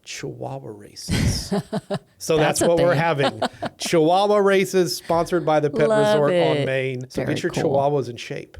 Chihuahua races. So that's what we're having. Chihuahua races sponsored by the Pet Resort on Main. So get your Chihuahuas in shape.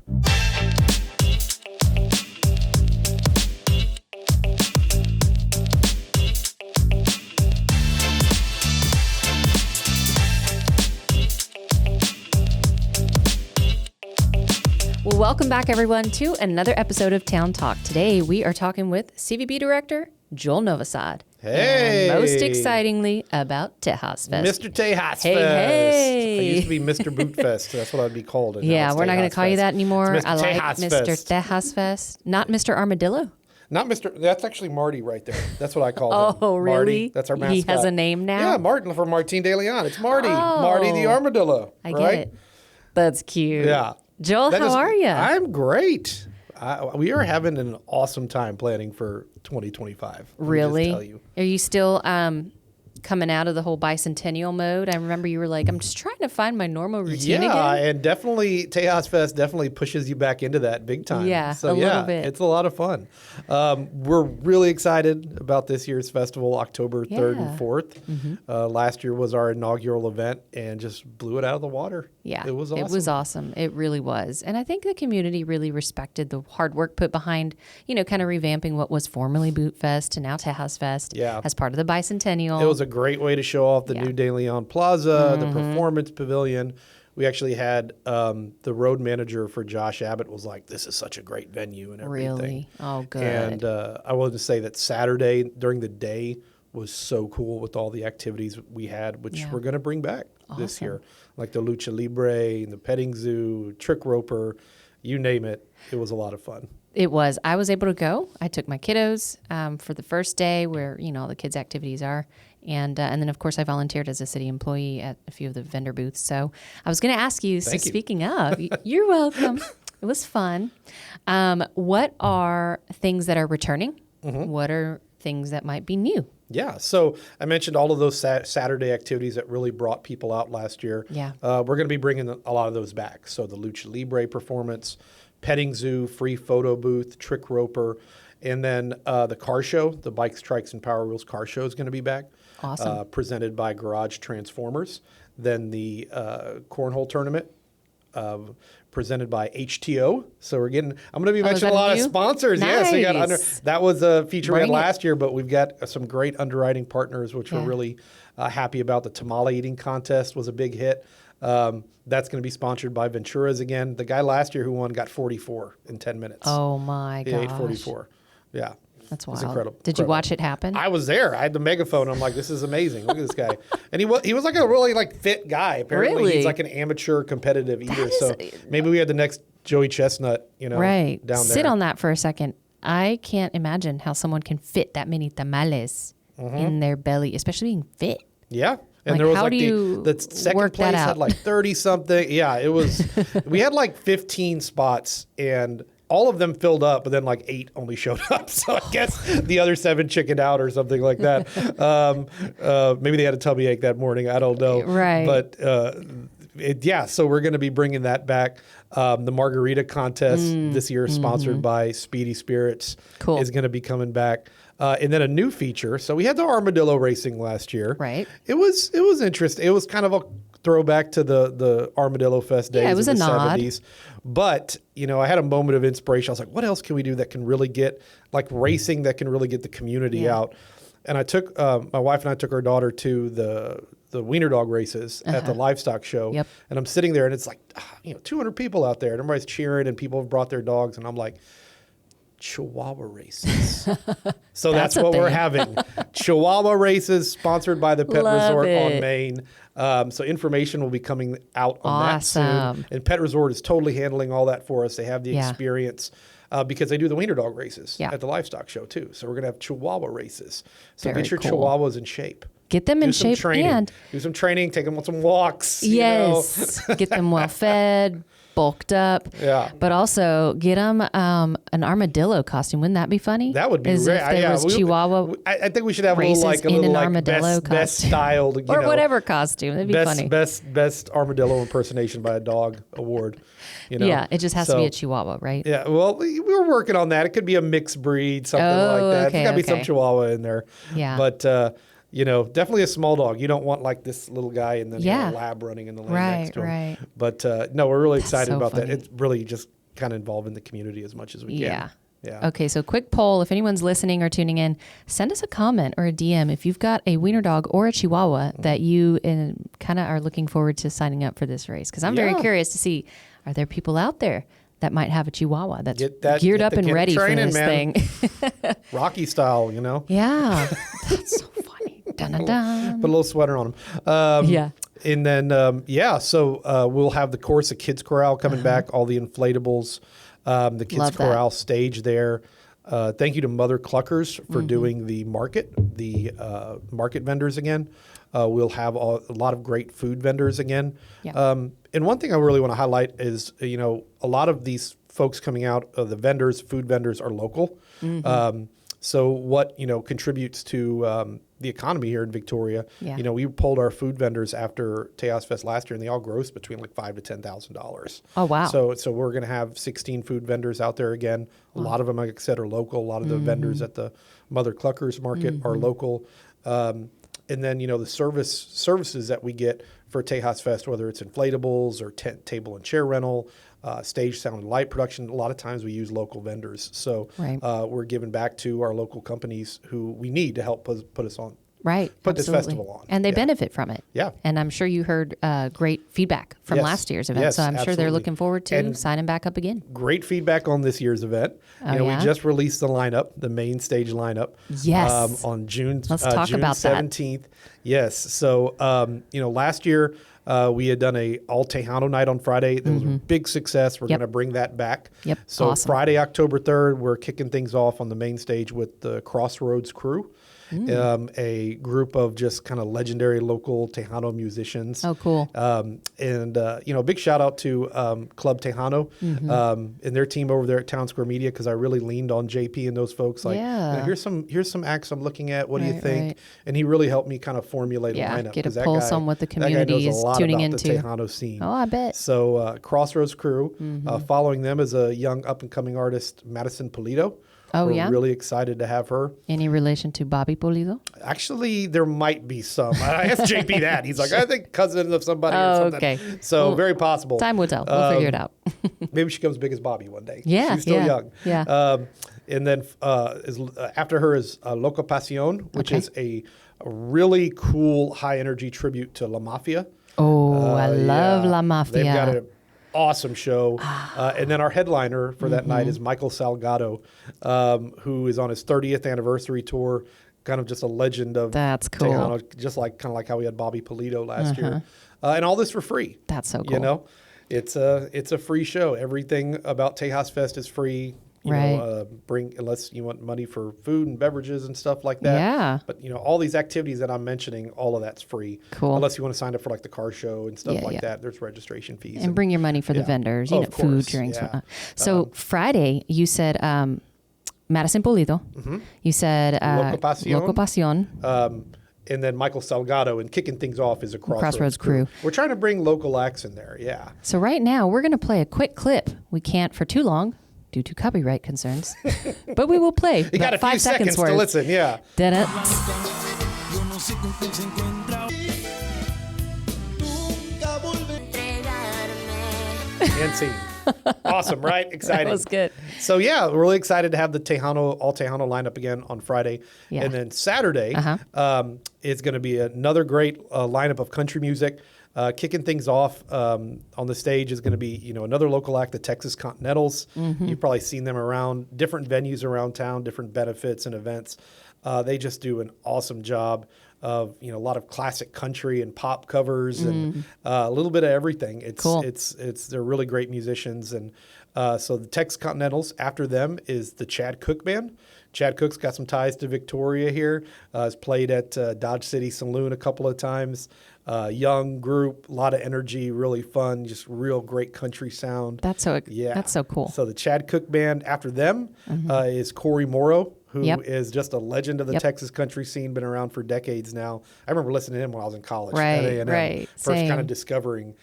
Well, welcome back, everyone, to another episode of Town Talk. Today, we are talking with CVB Director Joel Novosad. Hey! And most excitingly, about Tejas Fest. Mr. Tejas Fest. Hey! I used to be Mr. Boot Fest. That's what I'd be called. And Yeah, we're not going to call you that anymore. It's Mr. I like Tejas Mr. Fest. Tejas Fest. Not Mr. Armadillo. Not Mr. That's actually Marty right there. That's what I call him. Oh, really? Marty. That's our mascot. He has a name now? Yeah, Martin from Martin de Leon. It's Marty. Oh. Marty the Armadillo. I right? get it. That's cute. Yeah. Joel, how are you? I'm great. We are having an awesome time planning for 2025. Really? Just tell you. Are you still coming out of the whole bicentennial mode? I remember you were like, I'm just trying to find my normal routine again. Yeah, and definitely Tejas Fest definitely pushes you back into that big time. Yeah, so, little bit. It's a lot of fun. We're really excited about this year's festival, October 3rd and 4th. Mm-hmm. Last year was our inaugural event and just blew it out of the water. Yeah, it was awesome. It was awesome. It really was. And I think the community really respected the hard work put behind, kind of revamping what was formerly Boot Fest to now Tejas Fest as part of the bicentennial. It was a great way to show off the new De Leon Plaza, the Performance Pavilion. We actually had the road manager for Josh Abbott was like, this is such a great venue and everything. Really? Oh, good. And I wanted to say that Saturday during the day was so cool with all the activities we had, which we're going to bring back this year. Like the Lucha Libre, and the petting zoo, trick roper, you name it. It was a lot of fun. It was. I was able to go. I took my kiddos for the first day where, all the kids' activities are. And then, of course, I volunteered as a city employee at a few of the vendor booths. So I was going to ask you, speaking of, you're welcome. It was fun. What are things that are returning? Mm-hmm. What are things that might be new? Yeah, so I mentioned all of those Saturday activities that really brought people out last year. Yeah. We're going to be bringing a lot of those back. So the Lucha Libre performance, petting zoo, free photo booth, trick roper, and then the car show, the Bikes, Trikes, and Power Wheels car show is going to be back. Awesome. Presented by Garage Transformers. Then the cornhole tournament. Presented by HTO. So I'm going to be mentioning a lot of sponsors. Nice. Yes, that was a feature we had last year, but we've got some great underwriting partners, which we're really happy about. The tamale eating contest was a big hit. That's going to be sponsored by Ventura's again. The guy last year who won got 44 in 10 minutes. Oh my gosh. He ate 44. Yeah. That's wild. It's incredible. Did you watch it happen? I was there. I had the megaphone. I'm like, this is amazing. Look at this guy. And he was like a really fit guy. Apparently, really? He's like an amateur competitive eater. So maybe we had the next Joey Chestnut, right. down there. Sit on that for a second. I can't imagine how someone can fit that many tamales in their belly, especially being fit. Yeah. And there was the second place had like 30 something. Yeah, it was. We had like 15 spots and all of them filled up, but then like 8 only showed up. So I guess the other 7 chickened out or something like that. Maybe they had a tummy ache that morning. I don't know. Right. But so we're going to be bringing that back. The margarita contest this year, sponsored by Speedy Spirits, is going to be coming back. And then a new feature. So we had the armadillo racing last year. Right. It was interesting. It was kind of a throwback to the Armadillo Fest days of the 70s. But, I had a moment of inspiration. I was like, what else can we do that can really get, racing that can really get the community out? And I took, my wife and I took our daughter to the wiener dog races at the livestock show. Yep. And I'm sitting there and it's 200 people out there and everybody's cheering and people have brought their dogs. And I'm like, Chihuahua races. So that's what we're having. Chihuahua races sponsored by the Pet Resort on Main. So information will be coming out on that soon. And Pet Resort is totally handling all that for us. They have the experience because they do the wiener dog races at the livestock show too. So we're going to have Chihuahua races. So get your Chihuahuas in shape. Get them in shape training. and do some training. Take them on some walks. Yes. Get them well fed. bulked up. Yeah. But also get them an armadillo costume. Wouldn't that be funny? That would be As great. if there was Chihuahua I think we should have a races little in an like armadillo best costume. styled, or whatever costume. That'd be funny. Best armadillo impersonation by a dog award. Yeah, it just has to be a Chihuahua, right? Yeah, well, we were working on that. It could be a mixed breed, something like that. Okay, There's got to be some Chihuahua in there. Yeah. But, definitely a small dog. You don't want like this little guy and then a lab running in the lane next to him. Right. But, no, we're really excited about funny. that. It's really just kind of involving the community as much as we can. Yeah. Okay, so quick poll. If anyone's listening or tuning in, send us a comment or a DM if you've got a wiener dog or a Chihuahua that you kind of are looking forward to signing up for this race. Because I'm very curious to see, are there people out there that might have a Chihuahua that's geared up and ready for this thing? Rocky style, Yeah, that's so funny. Dun, dun, dun. Put a little sweater on them. Yeah. And then, so we'll have the course, the Kids Corral coming back, all the inflatables, the Kids Corral stage there. Thank you to Mother Cluckers for doing the market vendors again. We'll have a lot of great food vendors again. Yeah. And one thing I really want to highlight is, a lot of these folks coming out, the food vendors are local. So what, contributes to the economy here in Victoria, we polled our food vendors after Tejas Fest last year, and they all grossed between like $5,000 to $10,000. Oh, wow. So we're going to have 16 food vendors out there again. A lot of them, like I said, are local. A lot of the vendors at the Mother Cluckers market are local. And then, the services that we get for Tejas Fest, whether it's inflatables or tent, table and chair rental, stage sound and light production, a lot of times we use local vendors. So we're giving back to our local companies who we need to help put us on. Right. Put this festival on. And they benefit from it. Yeah. And I'm sure you heard great feedback from last year's event. So I'm sure they're looking forward to signing back up again. Great feedback on this year's event. We just released the lineup, the main stage lineup. Yes. On June Let's talk about 17th. That. Yes. So, last year we had done a all Tejano night on Friday. That was a big success. We're going to bring that back. Yep. So awesome. Friday, October 3rd, we're kicking things off on the main stage with the Crossroads crew. A group of just kind of legendary local Tejano musicians. Oh, cool. A big shout out to Club Tejano and their team over there at Town Square Media, because I really leaned on JP and those folks. Like, here's some acts I'm looking at. What do you think? Right. And he really helped me kind of formulate a lineup. Get a pulse on what the community is tuning into. The Tejano scene. Oh, I bet. So Crossroads crew, following them is a young up-and-coming artist, Madison Pulido. We're really excited to have her. Any relation to Bobby Pulido? Actually, there might be some. I asked JP that. He's like, I think cousin of somebody or something. Okay. So very possible. Time will tell. We'll figure it out. Maybe she comes big as Bobby one day. Yeah. She's still young. Yeah. And then after her is Loca Pasión, which is a really cool high-energy tribute to La Mafia. Oh, I love La Mafia. They've got an awesome show. And then our headliner for that night is Michael Salgado, who is on his 30th anniversary tour, kind of just a legend of That's cool. Tejano, just kind of like how we had Bobby Pulido last year. And all this for free. That's so cool. It's a free show. Everything about Tejas Fest is free. Unless you want money for food and beverages and stuff like that. Yeah. But all these activities that I'm mentioning, all of that's free. Cool. Unless you want to sign up for like the car show and stuff like that. There's registration fees. And bring your money for the vendors, food, drinks, whatnot. So Friday, you said Madison Pulido. You said Loco Pasión. And then Michael Salgado, and kicking things off is a Crossroads crew. We're trying to bring local acts in there. Yeah. So right now we're going to play a quick clip. We can't for too long, due to copyright concerns, but we will play. You got a few 5 seconds worth. to listen, yeah. And scene. Awesome, right? Exciting. That was good. So yeah, we're really excited to have the all Tejano lineup again on Friday. Yeah. And then Saturday is going to be another great lineup of country music. Kicking things off on the stage is going to be, another local act, the Texas Continentals. You've probably seen them around different venues around town, different benefits and events. They just do an awesome job of, a lot of classic country and pop covers and a little bit of everything. They're really great musicians. And So the Texas Continentals, after them is the Chad Cook Band. Chad Cook's got some ties to Victoria here. Has played at Dodge City Saloon a couple of times. Young group, a lot of energy, really fun, just real great country sound. That's so cool. So the Chad Cook Band, after them, is Corey Morrow, who is just a legend of the Texas country scene, been around for decades now. I remember listening to him when I was in college at A&M. First kind of discovering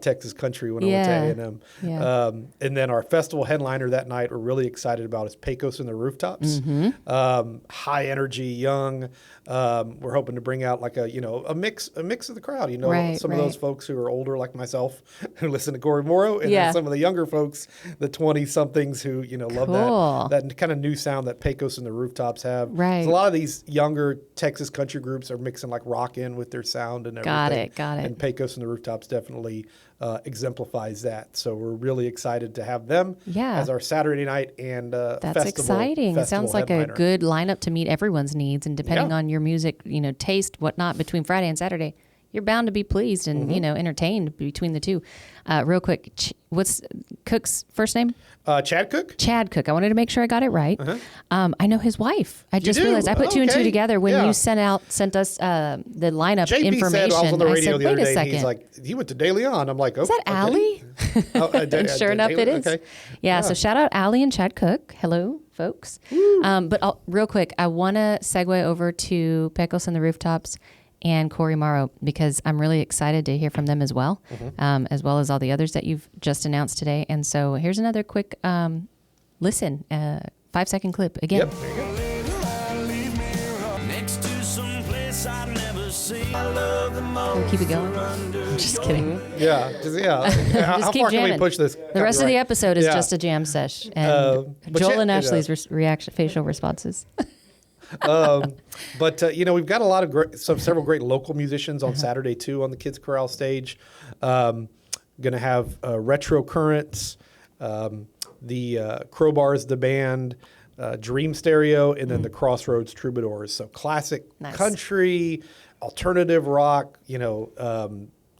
Texas country when I went to A&M. Yeah. And then our festival headliner that night we're really excited about is Pecos and the Rooftops. High energy, young. We're hoping to bring out like a mix of the crowd. Some of those folks who are older like myself who listen to Corey Morrow, and then some of the younger folks, the 20-somethings who love that kind of new sound that Pecos and the Rooftops have. Right. So a lot of these younger Texas country groups are mixing like rock in with their sound and everything. Got it. And Pecos and the Rooftops definitely exemplifies that. So we're really excited to have them as our Saturday night and That's exciting. It sounds like headliner. a good lineup to meet everyone's needs, and depending on your music, taste, whatnot, between Friday and Saturday, you're bound to be pleased and entertained between the two. Real quick, what's Cook's first name? Chad Cook. Chad Cook. I wanted to make sure I got it right. I know his wife. I just realized I put two and two together when you sent us the lineup JP information. Said, I was on the radio the other day, a second. He's like, he went to De Leon. I'm like, is that Allie? And sure enough, it is. Okay. Yeah, so shout out Allie and Chad Cook. Hello, folks. But real quick, I want to segue over to Pecos and the Rooftops and Corey Morrow, because I'm really excited to hear from them as well as all the others that you've just announced today. And so here's another quick listen, 5-second clip again. Yep, there you go. We'll keep it going. I'm just kidding. Yeah. How keep far jamming. can we push this? The rest of the episode is just a jam sesh. And Joel and Ashley's facial responses. But we've got a lot of several great local musicians on Saturday too on the Kids Chorale stage. Going to have Retro Currents, the Crowbars, the band, Dream Stereo, and then the Crossroads Troubadours. So classic country, alternative rock,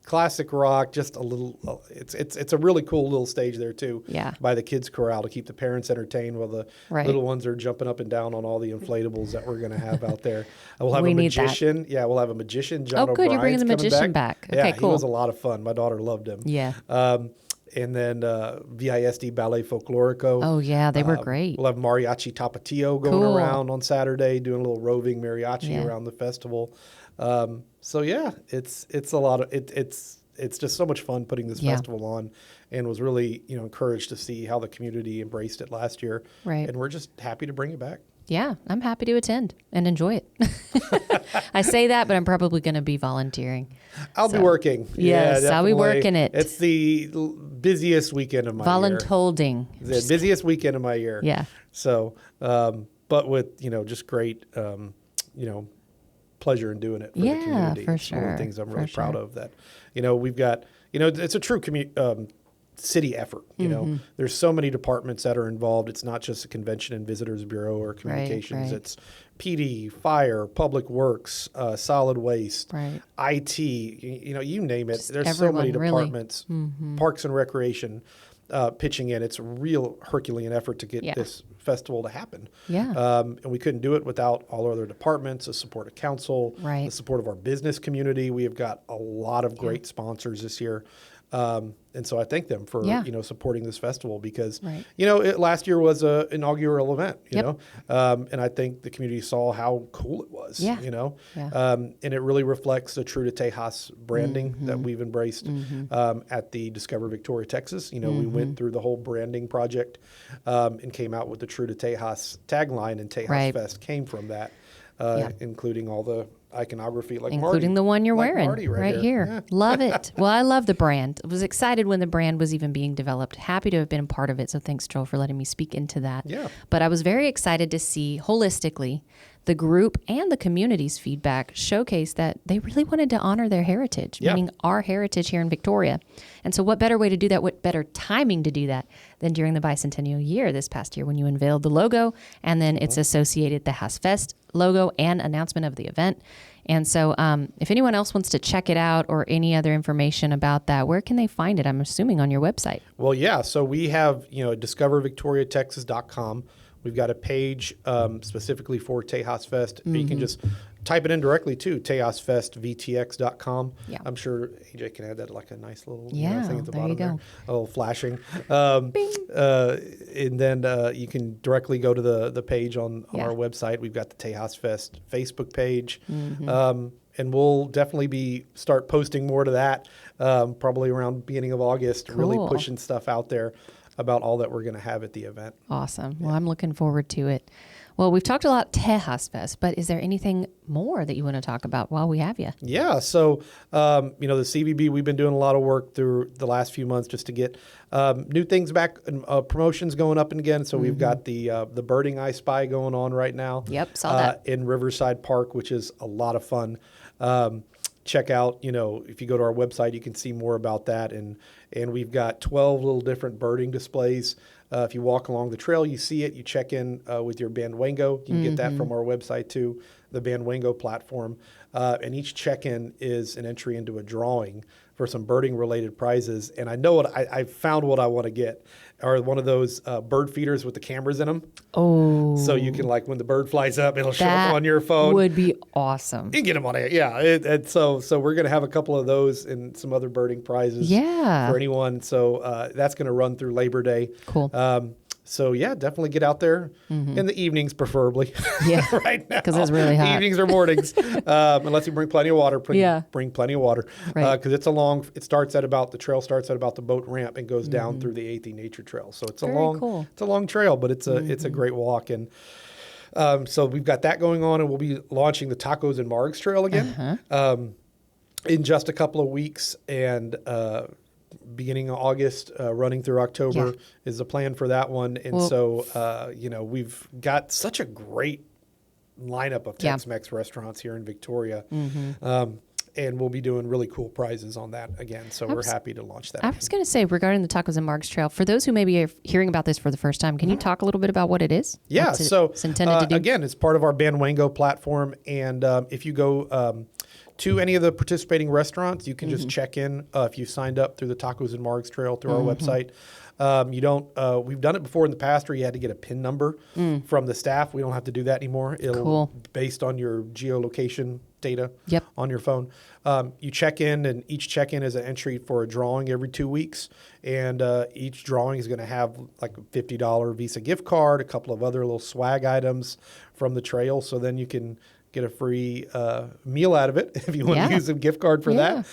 classic rock, just a little. It's a really cool little stage there too. Yeah. By the Kids Chorale to keep the parents entertained while the little ones are jumping up and down on all the inflatables that we're going to have out there. We'll have a magician. Yeah, we'll have a magician. John O'Brien's O'Brien's you're bringing the magician back. Okay, yeah, cool. He was a lot of fun. My daughter loved him. Yeah. And then VISD Ballet Folklorico. Oh yeah, they were great. We'll have Mariachi Tapatio going around on Saturday, doing a little roving mariachi around the festival. So yeah, it's a lot of it's just so much fun putting this festival on, and was really encouraged to see how the community embraced it last year. Right. And we're just happy to bring it back. Yeah, I'm happy to attend and enjoy it. I say that, but I'm probably going to be volunteering. I'll be working. Yes, I'll be definitely. working it. It's the busiest weekend of my year. Voluntolding. The busiest weekend of my year. Yeah. So, but with, just great, pleasure in doing it for the community. For it's sure. One of the things I'm really proud of that, we've got, it's a true city effort. There's so many departments that are involved. It's not just a convention and visitors bureau or communications. Right. It's PD, fire, public works, solid waste, IT, you name it. Just there's so many departments, parks and recreation, pitching in. It's a real Herculean effort to get this festival to happen. Yeah. And we couldn't do it without all our other departments, the support of council, the support of our business community. We have got a lot of great sponsors this year. And so I thank them for, supporting this festival because, last year was an inaugural event, and I think the community saw how cool it was, and it really reflects the True to Tejas branding that we've embraced at the Discover Victoria, Texas. We went through the whole branding project and came out with the True to Tejas tagline, and Tejas Fest came from that, including all the iconography, including the one you're wearing right here. Yeah. Love it. Well, I love the brand. I was excited when the brand was even being developed. Happy to have been a part of it. So thanks, Joel, for letting me speak into that. Yeah. But I was very excited to see holistically the group and the community's feedback showcase that they really wanted to honor their heritage, meaning our heritage here in Victoria. And so what better way to do that, what better timing to do that than during the bicentennial year this past year when you unveiled the logo and then its associated the Jag Fest logo and announcement of the event. And so if anyone else wants to check it out or any other information about that, where can they find it? I'm assuming on your website. Well, yeah. So we have, discovervictoriatexas.com. We've got a page specifically for Tejas Fest. You can just type it in directly to tejasfestvtx.com. Yeah. I'm sure AJ can add that like a nice little Yeah, thing at the there bottom you go. there. A little flashing. And then you can directly go to the page on Yeah. our website. We've got the Tejas Fest Facebook page. And we'll definitely start posting more to that probably around beginning of August, really Cool. pushing stuff out there about all that we're going to have at the event. Awesome. Well, I'm looking forward to it. Well, we've talked a lot Tejas Fest, but is there anything more that you want to talk about while we have you? Yeah. So, the CVB, we've been doing a lot of work through the last few months just to get new things back, and promotions going up and again. So we've got the Birding I Spy going on right now. Yep, saw that. In Riverside Park, which is a lot of fun. Check out, if you go to our website, you can see more about that. And we've got 12 little different birding displays. If you walk along the trail, you see it. You check in with your Bandwango. You can get that from our website too, the Bandwango platform. And each check-in is an entry into a drawing for some birding-related prizes. And I know I found what I want to get, are one of those bird feeders with the cameras in them. Oh. So you can, like, when the bird flies up, it'll show that up on your phone. would be awesome. You can get them on it, yeah. And so we're going to have a couple of those and some other birding prizes for anyone. So that's going to run through Labor Day. Cool. So yeah, definitely get out there in the evenings, preferably. Yeah, right now, because it's really hot. Evenings or mornings, unless you bring plenty of water. Bring plenty of water, Right. because it's a long. It starts at about the trail starts at about the boat ramp and goes down through the 8th Nature Trail. So it's Very a long, cool. it's a long trail, but it's a great walk. And so we've got that going on, and we'll be launching the Tacos and Margs Trail again in just a couple of weeks, and beginning of August, running through October is the plan for that one. And we've got such a great lineup of Tex-Mex restaurants here in Victoria. And we'll be doing really cool prizes on that again. So we're happy to launch that. I was going to say, regarding the Tacos and Margs Trail, for those who may be hearing about this for the first time, can you talk a little bit about what it is? Yeah. What's So it's intended to do? again, it's part of our Bandwango platform. And if you go to any of the participating restaurants, you can just check in if you signed up through the Tacos and Margs Trail through our website. We've done it before in the past where you had to get a PIN number from the staff. We don't have to do that anymore. It'll based on your geolocation data on your phone. You check in, and each check-in is an entry for a drawing every 2 weeks. And each drawing is going to have like a $50 Visa gift card, a couple of other little swag items from the trail. So then you can get a free meal out of it if you want to use a gift card for that.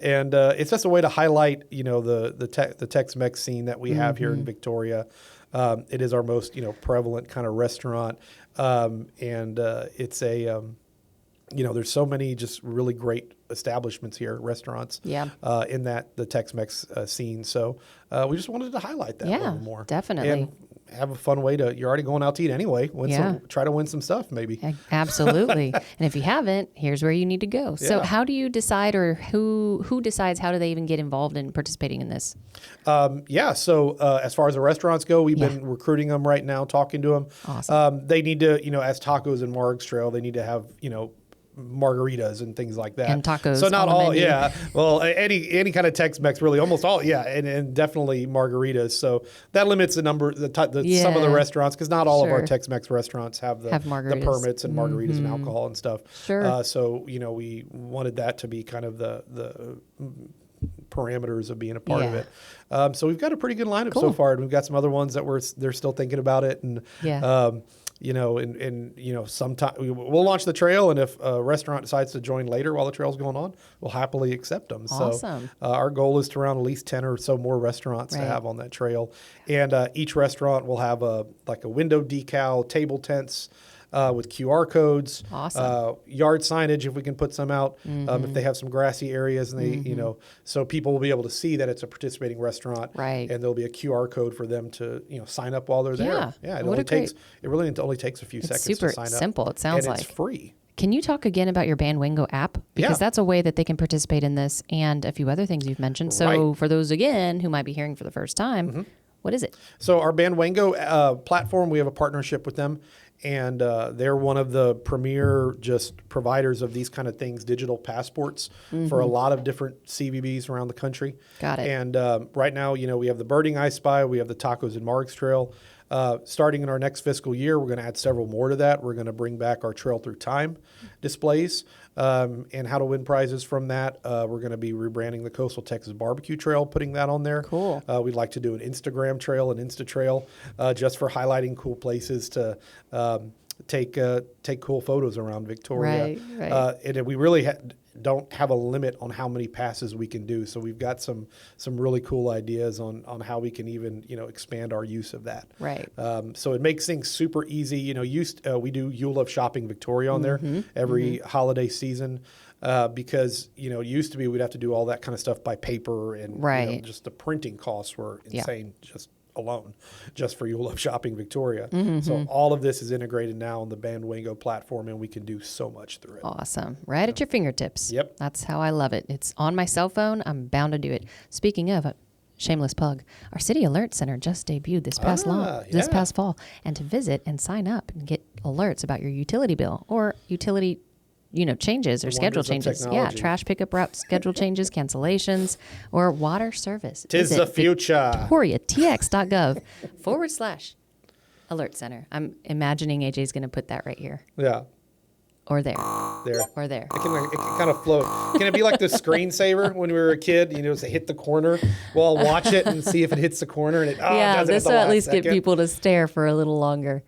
And it's just a way to highlight, the Tex-Mex scene that we have here in Victoria. It is our most, prevalent kind of restaurant. It's a, there's so many just really great establishments here, restaurants, in the Tex-Mex scene. So we just wanted to highlight that a little more. Definitely. And have a fun way you're already going out to eat anyway. Try to win some stuff maybe. Absolutely. And if you haven't, here's where you need to go. So how do you decide, or who decides, how do they even get involved in participating in this? So as far as the restaurants go, we've been recruiting them right now, talking to them. Awesome. They need to, as Tacos and Margs Trail, they need to have, margaritas and things like that. And tacos. So not on the all, menu. Well, any kind of Tex-Mex, really, almost all, and definitely margaritas. So that limits the number, some of the restaurants, because not all of our Tex-Mex restaurants have the permits and margaritas and alcohol and stuff. Sure. So we wanted that to be kind of the parameters of being a part of it. So we've got a pretty good lineup so far, and we've got some other ones that they're still thinking about it, and sometime we'll launch the trail, and if a restaurant decides to join later while the trail's going on, we'll happily accept them. Awesome. So our goal is to around at least 10 or so more restaurants to have on that trail, and each restaurant will have a window decal, table tents with QR codes, yard signage if we can put some out, if they have some grassy areas, and they so people will be able to see that it's a participating restaurant, and there'll be a QR code for them to sign up while they're there. It really only takes a few seconds to sign up. Super simple, it sounds and like. It's free. Can you talk again about your Bandwango app? Because that's a way that they can participate in this, and a few other things you've mentioned. So for those, again, who might be hearing for the first time, what is it? So our Bandwango platform, we have a partnership with them, and they're one of the premier just providers of these kind of things, digital passports for a lot of different CVBs around the country. Got it. And right now, we have the Birding I Spy, we have the Tacos and Margs Trail. Starting in our next fiscal year, we're going to add several more to that. We're going to bring back our Trail Through Time displays and how to win prizes from that. We're going to be rebranding the Coastal Texas Barbecue Trail, putting that on there. Cool. We'd like to do an Instagram trail, an Insta trail, just for highlighting cool places to take cool photos around Victoria. Right. And we really don't have a limit on how many passes we can do. So we've got some really cool ideas on how we can even, expand our use of that. Right. So it makes things super easy. We do You Love Shopping Victoria on there every holiday season. Because, it used to be we'd have to do all that kind of stuff by paper and just the printing costs were insane just for You Love Shopping Victoria. So all of this is integrated now on the Bandwango platform, and we can do so much through it. Awesome. Right at your fingertips. Yep. That's how I love it. It's on my cell phone. I'm bound to do it. Speaking of, shameless plug, our City Alert Center just debuted this past fall. And to visit and sign up and get alerts about your utility bill or utility changes or schedule changes. Yeah, trash pickup route schedule changes, cancellations, or water service. Tis the future. VictoriaTX.gov/alert center. I'm imagining AJ's going to put that right here. Yeah. Or there. There. Or there. It can kind of float. Can it be like the screensaver when we were a kid? Say hit the corner. Well, I'll watch it and see if it hits the corner. And this will at least get people to stare for a little longer.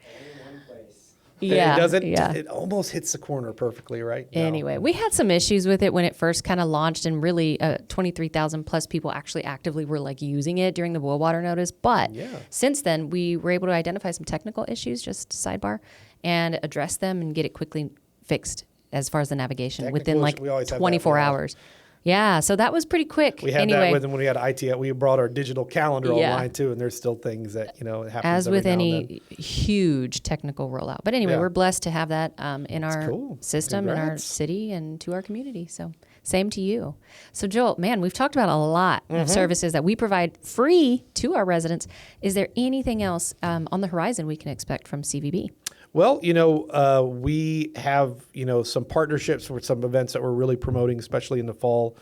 Yeah, it doesn't. Yeah. It almost hits the corner perfectly, right? No. Anyway, we had some issues with it when it first kind of launched, and really 23,000 plus people actually actively were using it during the boil water notice. But since then, we were able to identify some technical issues, just sidebar, and address them and get it quickly fixed as far as the navigation within 24 hours. Yeah, so that was pretty quick. We had that when we had IT. We brought our digital calendar online too, and there's still things that it happens. As with any huge technical rollout, but anyway, we're blessed to have that in our system, in our city, and to our community. So same to you. So Joel, man, we've talked about a lot of services that we provide free to our residents. Is there anything else on the horizon we can expect from CVB? Well, we have, some partnerships with some events that we're really promoting, especially in the fall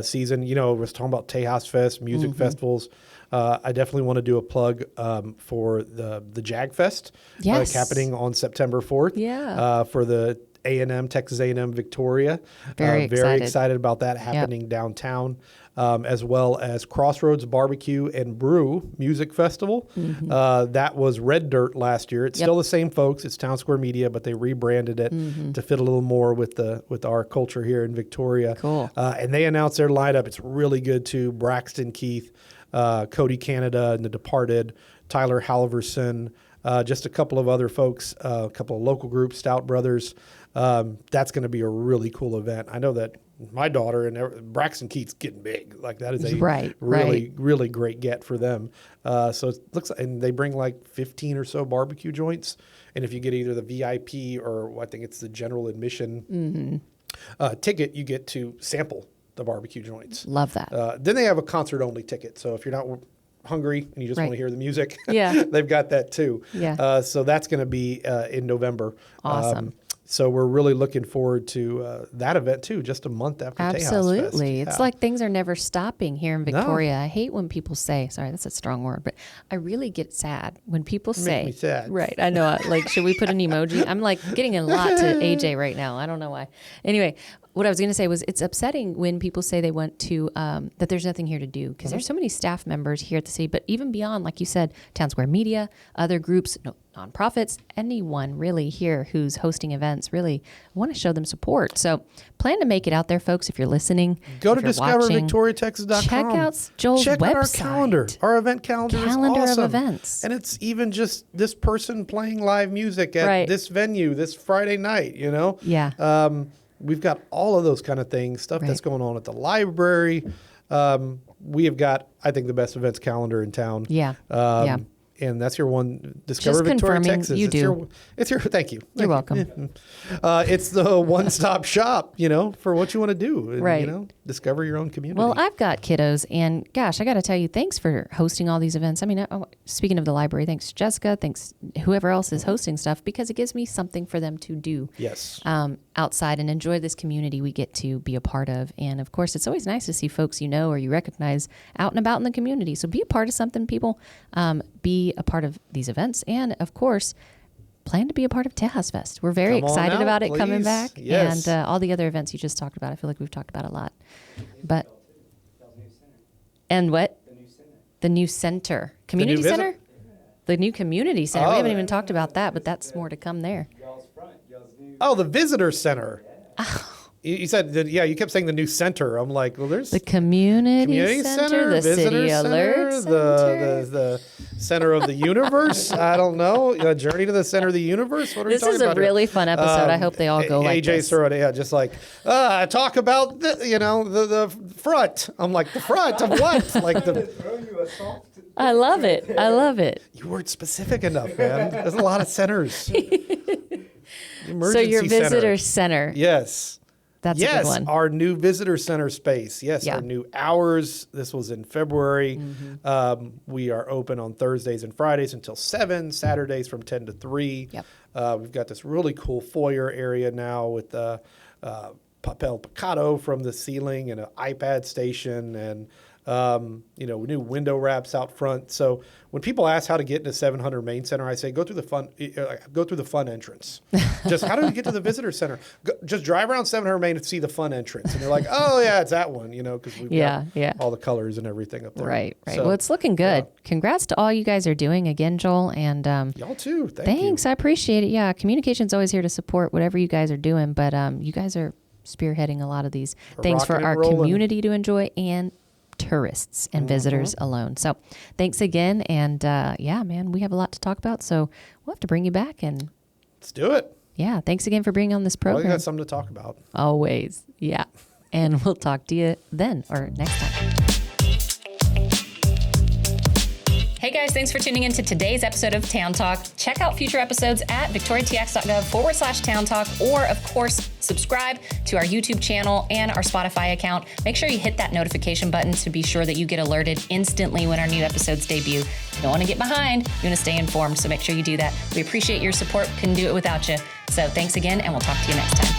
season. We was talking about Tejas Fest, music festivals. I definitely want to do a plug for the Jag Fest happening on September 4th for the Texas A&M Victoria. Very excited about that happening downtown. As well as Crossroads BBQ and Brew Music Festival. That was Red Dirt last year. It's still the same folks. It's Town Square Media, but they rebranded it to fit a little more with our culture here in Victoria. Cool. And they announced their lineup. It's really good too. Braxton Keith, Cody Canada and The Departed, Tyler Halverson, just a couple of other folks, a couple of local groups, Stout Brothers. That's going to be a really cool event. I know that my daughter and Braxton Keith's getting big. That is a really great get for them. So it looks and they bring 15 or so barbecue joints. And if you get either the VIP or I think it's the general admission ticket, you get to sample the barbecue joints. Love that. Then they have a concert only ticket. So if you're not hungry and you just want to hear the music, they've got that too. Yeah. So that's going to be in November. Awesome. So we're really looking forward to that event too, just a month after Tejas Fest. Absolutely. It's like things are never stopping here in Victoria. No. I hate when people say, sorry, that's a strong word, but I really get sad when people say. Make me sad. Right. I know. Should we put an emoji? I'm getting a lot to AJ right now. I don't know why. Anyway, what I was going to say was it's upsetting when people say they went to, that there's nothing here to do because there's so many staff members here at the city, but even beyond, like you said, Town Square Media, other groups, nonprofits, anyone really here who's hosting events, really want to show them support. So plan to make it out there, folks. If you're listening, go to discovervictoriatexas.com. Check out Joel's website. Check out our calendar. Our event calendar is awesome. Of events. And it's even just this person playing live music at this venue this Friday night, Yeah. We've got all of those kind of things, stuff that's going on at the library. We have got, I think, the best events calendar in town. Yeah. And that's your one. Discover Just Victoria, confirming Texas. you do. It's your. Thank you. You're welcome. It's the one-stop shop, for what you want to do. And, Right. Discover your own community. Well, I've got kiddos, and gosh, I got to tell you, thanks for hosting all these events. I mean, speaking of the library, thanks Jessica, thanks whoever else is hosting stuff, because it gives me something for them to do. Yes. Outside and enjoy this community we get to be a part of. And of course, it's always nice to see folks or you recognize out and about in the community. So be a part of something, people. Be a part of these events, and of course, plan to be a part of Tejas Fest. We're very excited about it coming back, yes. and all the other events you just talked about. I feel like we've talked about a lot, but and what the new center, community center, the new community center. We haven't even talked about that, but that's more to come there. Oh, the visitor center. You said that, you kept saying the new center. I'm like, well, there's the community center, the visitor city alert center, the center of the universe. I don't know. Journey to the center of the universe. What are we talking about? This is a really fun episode. I hope they all go like AJ this. Sorota, just like, talk about the front. I'm like, the front of what? Like I love it. I love it. You weren't specific enough, man. There's a lot of centers. So your visitor center. Yes. That's a good one. Our new visitor center space. Yes, Yeah. our new hours. This was in February. We are open on Thursdays and Fridays until 7, Saturdays from 10 to 3. Yep. We've got this really cool foyer area now with the papel picado from the ceiling and an iPad station and new window wraps out front. So when people ask how to get into 700 Main Center, I say go through the fun entrance. Just how do we get to the visitor center? Just drive around 700 Main and see the fun entrance, and you're like, oh yeah, it's that one. Because we've got all the colors and everything up there. Right. So, well, it's looking good. Yeah. Congrats to all you guys are doing again, Joel, and y'all too. Thanks. I appreciate it. Yeah, communication's always here to support whatever you guys are doing, but you guys are spearheading a lot of these things for our community to enjoy and tourists and visitors alone. So thanks again. And man, we have a lot to talk about. So we'll have to bring you back and let's do it. Yeah. Thanks again for bringing on this program. Well, we got something to talk about. Always. Yeah. And we'll talk to you then or next time. Hey guys, thanks for tuning in to today's episode of Town Talk. Check out future episodes at victoriatx.gov/Town Talk, or of course, subscribe to our YouTube channel and our Spotify account. Make sure you hit that notification button to be sure that you get alerted instantly when our new episodes debut. You don't want to get behind, you want to stay informed, so make sure you do that. We appreciate your support, couldn't do it without you. So thanks again, and we'll talk to you next time.